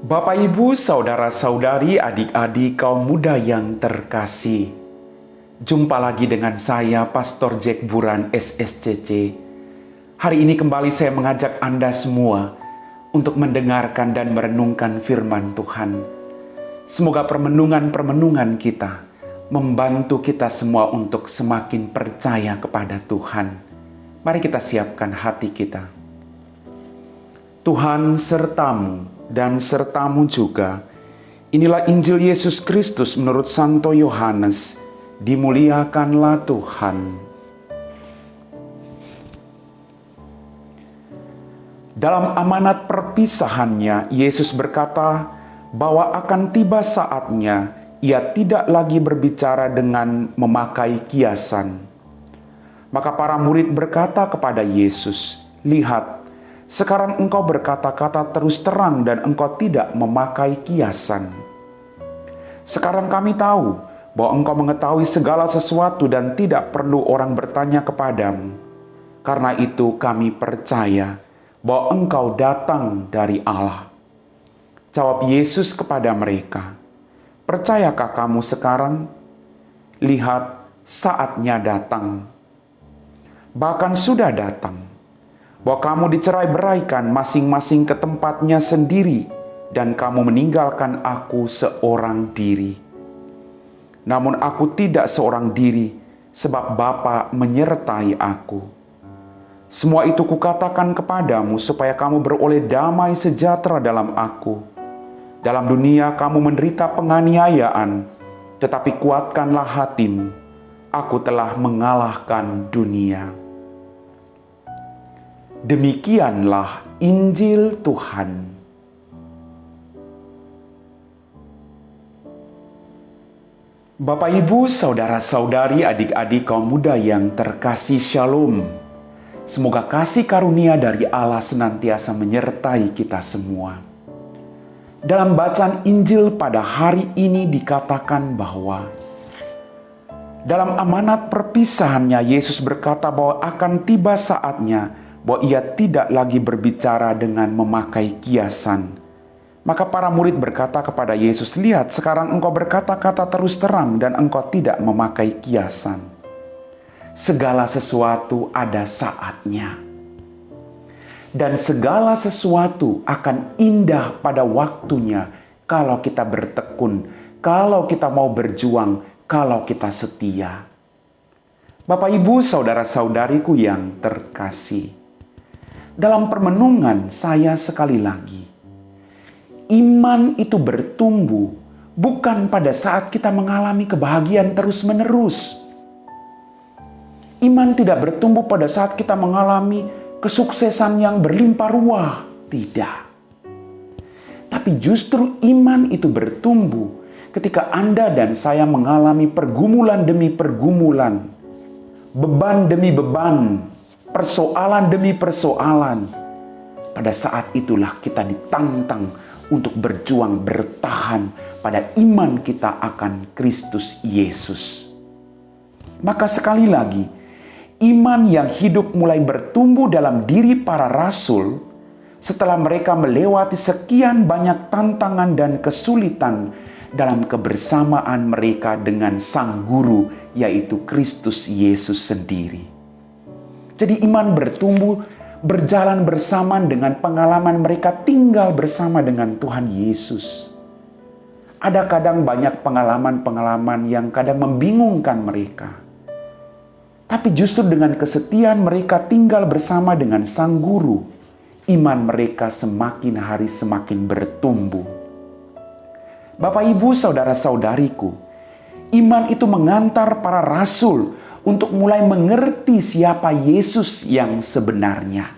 Bapak, Ibu, saudara-saudari, adik-adik kaum muda yang terkasih. Jumpa lagi dengan saya, Pastor Jack Buran, SSCC. Hari ini kembali saya mengajak Anda semua untuk mendengarkan dan merenungkan firman Tuhan. Semoga permenungan-permenungan kita membantu kita semua untuk semakin percaya kepada Tuhan. Mari kita siapkan hati kita. Tuhan sertamu dan sertamu juga. Inilah Injil Yesus Kristus menurut Santo Yohanes. Dimuliakanlah Tuhan. Dalam amanat perpisahannya, Yesus berkata bahwa akan tiba saatnya ia tidak lagi berbicara dengan memakai kiasan. Maka para murid berkata kepada Yesus, "Lihat, sekarang engkau berkata-kata terus terang dan engkau tidak memakai kiasan. Sekarang kami tahu bahwa engkau mengetahui segala sesuatu dan tidak perlu orang bertanya kepadamu. Karena itu kami percaya bahwa engkau datang dari Allah." Jawab Yesus kepada mereka, "Percayakah kamu sekarang? Lihat, saatnya datang. Bahkan sudah datang, bahwa kamu dicerai-beraikan masing-masing ke tempatnya sendiri dan kamu meninggalkan aku seorang diri. Namun aku tidak seorang diri, sebab Bapa menyertai aku. Semua itu kukatakan kepadamu supaya kamu beroleh damai sejahtera dalam aku. Dalam dunia kamu menderita penganiayaan, tetapi kuatkanlah hatimu. Aku telah mengalahkan dunia." Demikianlah Injil Tuhan. Bapak, Ibu, saudara-saudari, adik-adik kaum muda yang terkasih, Shalom. Semoga kasih karunia dari Allah senantiasa menyertai kita semua. Dalam bacaan Injil pada hari ini dikatakan bahwa dalam amanat perpisahannya Yesus berkata bahwa akan tiba saatnya bahwa ia tidak lagi berbicara dengan memakai kiasan. Maka para murid berkata kepada Yesus, "Lihat, sekarang engkau berkata-kata terus terang dan engkau tidak memakai kiasan." Segala sesuatu ada saatnya. Dan segala sesuatu akan indah pada waktunya kalau kita bertekun, kalau kita mau berjuang, kalau kita setia. Bapak, Ibu, saudara-saudariku yang terkasih, dalam permenungan saya sekali lagi, iman itu bertumbuh bukan pada saat kita mengalami kebahagiaan terus-menerus. Iman tidak bertumbuh pada saat kita mengalami kesuksesan yang berlimpah ruah. Tidak. Tapi justru iman itu bertumbuh ketika Anda dan saya mengalami pergumulan demi pergumulan, beban demi beban, persoalan demi persoalan. Pada saat itulah kita ditantang untuk berjuang bertahan pada iman kita akan Kristus Yesus. Maka sekali lagi, iman yang hidup mulai bertumbuh dalam diri para rasul setelah mereka melewati sekian banyak tantangan dan kesulitan dalam kebersamaan mereka dengan Sang Guru, yaitu Kristus Yesus sendiri. Jadi iman bertumbuh berjalan bersamaan dengan pengalaman mereka tinggal bersama dengan Tuhan Yesus. Ada kadang banyak pengalaman-pengalaman yang kadang membingungkan mereka. Tapi justru dengan kesetiaan mereka tinggal bersama dengan Sang Guru, iman mereka semakin hari semakin bertumbuh. Bapak, Ibu, saudara-saudariku, iman itu mengantar para rasul untuk mulai mengerti siapa Yesus yang sebenarnya.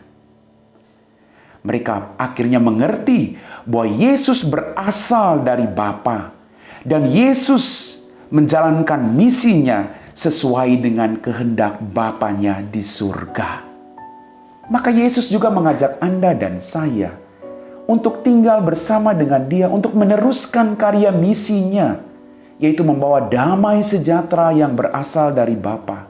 Mereka akhirnya mengerti bahwa Yesus berasal dari Bapa dan Yesus menjalankan misinya sesuai dengan kehendak Bapanya di surga. Maka Yesus juga mengajak Anda dan saya untuk tinggal bersama dengan Dia untuk meneruskan karya misinya, yaitu membawa damai sejahtera yang berasal dari Bapa,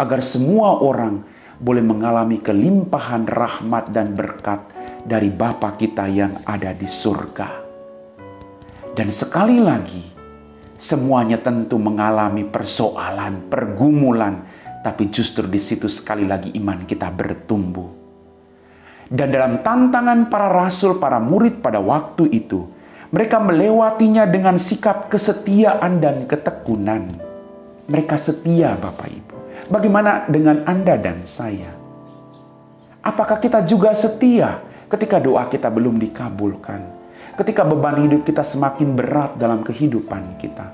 agar semua orang boleh mengalami kelimpahan rahmat dan berkat dari Bapa kita yang ada di surga. Dan sekali lagi, semuanya tentu mengalami persoalan, pergumulan, tapi justru di situ sekali lagi iman kita bertumbuh. Dan dalam tantangan para rasul, para murid pada waktu itu, mereka melewatinya dengan sikap kesetiaan dan ketekunan. Mereka setia, Bapak Ibu. Bagaimana dengan Anda dan saya? Apakah kita juga setia ketika doa kita belum dikabulkan? Ketika beban hidup kita semakin berat dalam kehidupan kita?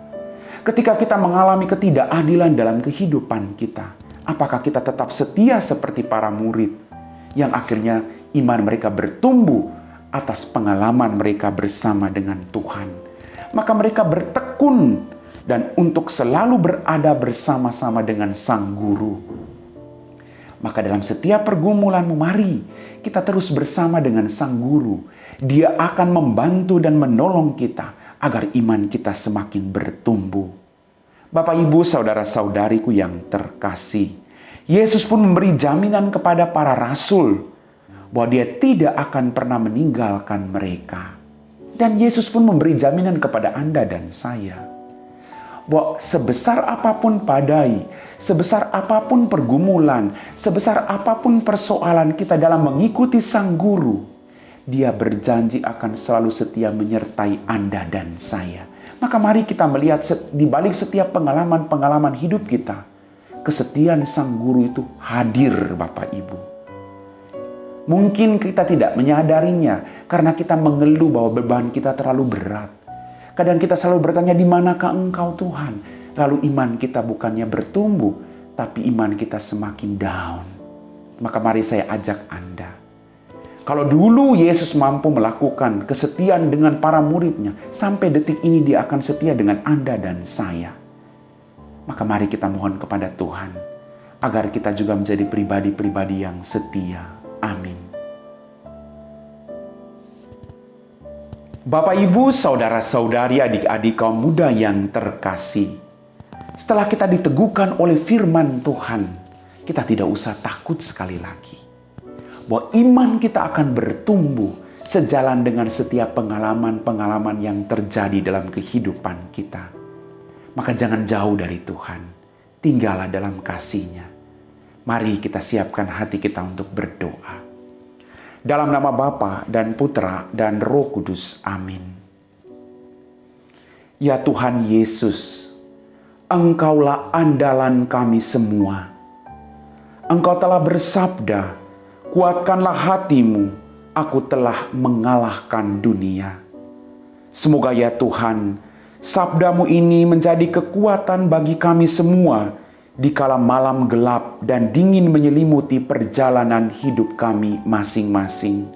Ketika kita mengalami ketidakadilan dalam kehidupan kita, apakah kita tetap setia seperti para murid yang akhirnya iman mereka bertumbuh atas pengalaman mereka bersama dengan Tuhan? Maka mereka bertekun dan untuk selalu berada bersama-sama dengan Sang Guru. Maka dalam setiap pergumulanmu, mari kita terus bersama dengan Sang Guru. Dia akan membantu dan menolong kita agar iman kita semakin bertumbuh. Bapak, Ibu, saudara-saudariku yang terkasih, Yesus pun memberi jaminan kepada para rasul bahwa Dia tidak akan pernah meninggalkan mereka. Dan Yesus pun memberi jaminan kepada Anda dan saya bahwa sebesar apapun badai, sebesar apapun pergumulan, sebesar apapun persoalan kita dalam mengikuti Sang Guru, Dia berjanji akan selalu setia menyertai Anda dan saya. Maka mari kita melihat di balik setiap pengalaman-pengalaman hidup kita, kesetiaan Sang Guru itu hadir, Bapak Ibu. Mungkin kita tidak menyadarinya karena kita mengeluh bahwa beban kita terlalu berat. Kadang kita selalu bertanya, di manakah Engkau Tuhan? Lalu iman kita bukannya bertumbuh, tapi iman kita semakin down. Maka mari saya ajak Anda. Kalau dulu Yesus mampu melakukan kesetiaan dengan para muridnya, sampai detik ini Dia akan setia dengan Anda dan saya. Maka mari kita mohon kepada Tuhan, agar kita juga menjadi pribadi-pribadi yang setia. Amin. Bapak, Ibu, saudara-saudari, adik-adik kaum muda yang terkasih, setelah kita diteguhkan oleh firman Tuhan, kita tidak usah takut sekali lagi bahwa iman kita akan bertumbuh sejalan dengan setiap pengalaman-pengalaman yang terjadi dalam kehidupan kita. Maka jangan jauh dari Tuhan, tinggallah dalam kasih-Nya. Mari kita siapkan hati kita untuk berdoa. Dalam nama Bapa dan Putra dan Roh Kudus. Amin. Ya Tuhan Yesus, Engkaulah andalan kami semua. Engkau telah bersabda, kuatkanlah hatimu, aku telah mengalahkan dunia. Semoga ya Tuhan, sabda-Mu ini menjadi kekuatan bagi kami semua di kala malam gelap dan dingin menyelimuti perjalanan hidup kami masing-masing.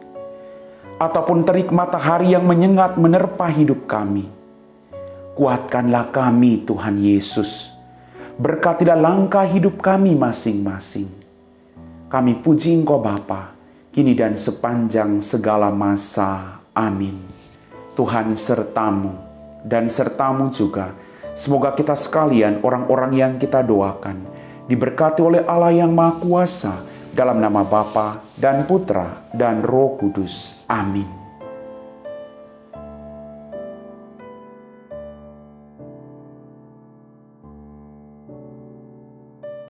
Ataupun terik matahari yang menyengat menerpa hidup kami. Kuatkanlah kami Tuhan Yesus. Berkatilah langkah hidup kami masing-masing. Kami puji Engkau Bapa, kini dan sepanjang segala masa. Amin. Tuhan sertamu dan sertamu juga. Semoga kita sekalian, orang-orang yang kita doakan, diberkati oleh Allah yang Maha Kuasa, dalam nama Bapa dan Putra dan Roh Kudus. Amin.